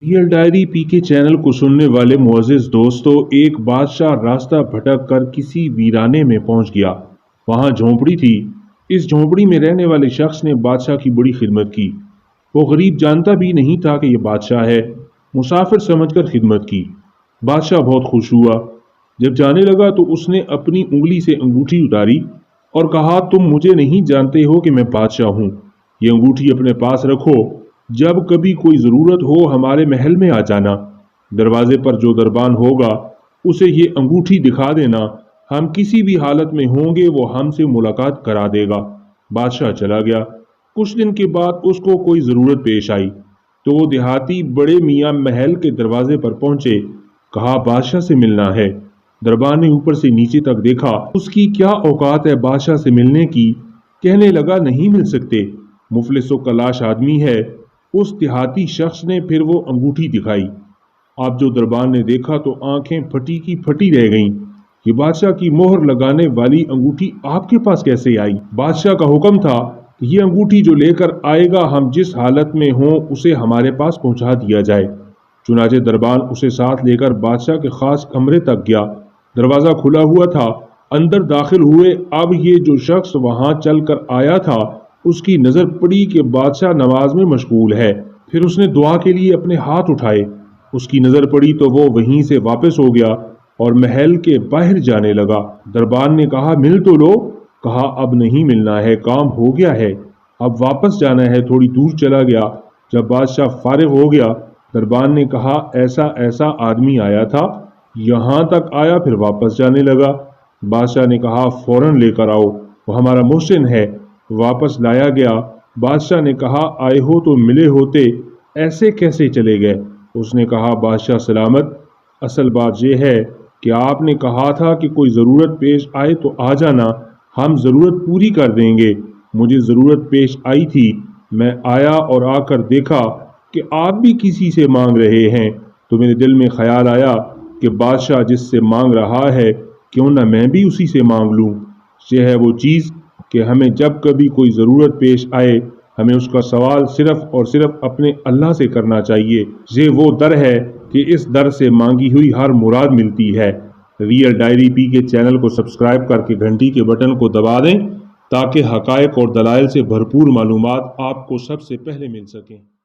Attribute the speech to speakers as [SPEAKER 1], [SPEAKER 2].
[SPEAKER 1] Real diary پی کے channel کو سننے والے معزز دوستو، ایک بادشاہ راستہ بھٹک کر کسی ویرانے میں پہنچ گیا۔ وہاں جھونپڑی تھی۔ اس جھونپڑی میں رہنے والے شخص نے بادشاہ کی بڑی خدمت کی۔ وہ غریب جانتا بھی نہیں تھا کہ یہ بادشاہ ہے۔ مسافر سمجھ کر خدمت کی۔ بادشاہ بہت خوش ہوا۔ جب جانے لگا تو اس نے اپنی انگلی سے انگوٹھی اتاری اور کہا، تم مجھے نہیں جانتے ہو کہ میں بادشاہ ہوں۔ یہ انگوٹھی اپنے پاس رکھو، جب کبھی کوئی ضرورت ہو ہمارے محل میں آ جانا۔ دروازے پر جو دربان ہوگا اسے یہ انگوٹھی دکھا دینا، ہم کسی بھی حالت میں ہوں گے وہ ہم سے ملاقات کرا دے گا۔ بادشاہ چلا گیا۔ کچھ دن کے بعد اس کو کوئی ضرورت پیش آئی تو وہ دیہاتی بڑے میاں محل کے دروازے پر پہنچے۔ کہا، بادشاہ سے ملنا ہے۔ دربان نے اوپر سے نیچے تک دیکھا، اس کی کیا اوقات ہے بادشاہ سے ملنے کی۔ کہنے لگا، نہیں مل سکتے، مفلس و کلاش آدمی ہے۔ اس دیہاتی شخص نے پھر وہ انگوٹھی دکھائی۔ اب جو دربان نے دیکھا تو آنکھیں پھٹی کی پھٹی رہ گئیں۔ یہ بادشاہ کی مہر لگانے والی انگوٹھی آپ کے پاس کیسے آئی؟ بادشاہ کا حکم تھا کہ یہ انگوٹھی جو لے کر آئے گا ہم جس حالت میں ہوں اسے ہمارے پاس پہنچا دیا جائے۔ چنانچہ دربان اسے ساتھ لے کر بادشاہ کے خاص کمرے تک گیا۔ دروازہ کھلا ہوا تھا۔ اندر داخل ہوئے۔ اب یہ جو شخص وہاں چل کر آیا تھا اس کی نظر پڑی کہ بادشاہ نماز میں مشغول ہے۔ پھر اس نے دعا کے لیے اپنے ہاتھ اٹھائے۔ اس کی نظر پڑی تو وہ وہیں سے واپس ہو گیا اور محل کے باہر جانے لگا۔ دربان نے کہا، مل تو لو۔ کہا، اب نہیں ملنا ہے، کام ہو گیا ہے، اب واپس جانا ہے۔ تھوڑی دور چلا گیا۔ جب بادشاہ فارغ ہو گیا، دربان نے کہا، ایسا آدمی آیا تھا، یہاں تک آیا پھر واپس جانے لگا۔ بادشاہ نے کہا، فوراً لے کر آؤ، وہ ہمارا محسن ہے۔ واپس لایا گیا۔ بادشاہ نے کہا، آئے ہو تو ملے ہوتے، ایسے کیسے چلے گئے؟ اس نے کہا، بادشاہ سلامت، اصل بات یہ ہے کہ آپ نے کہا تھا کہ کوئی ضرورت پیش آئے تو آ جانا، ہم ضرورت پوری کر دیں گے۔ مجھے ضرورت پیش آئی تھی، میں آیا اور آ کر دیکھا کہ آپ بھی کسی سے مانگ رہے ہیں، تو میرے دل میں خیال آیا کہ بادشاہ جس سے مانگ رہا ہے کیوں نہ میں بھی اسی سے مانگ لوں۔ یہ ہے وہ چیز کہ ہمیں جب کبھی کوئی ضرورت پیش آئے ہمیں اس کا سوال صرف اور صرف اپنے اللہ سے کرنا چاہیے۔ یہ وہ در ہے کہ اس در سے مانگی ہوئی ہر مراد ملتی ہے۔ ریئل ڈائری پی کے چینل کو سبسکرائب کر کے گھنٹی کے بٹن کو دبا دیں تاکہ حقائق اور دلائل سے بھرپور معلومات آپ کو سب سے پہلے مل سکیں۔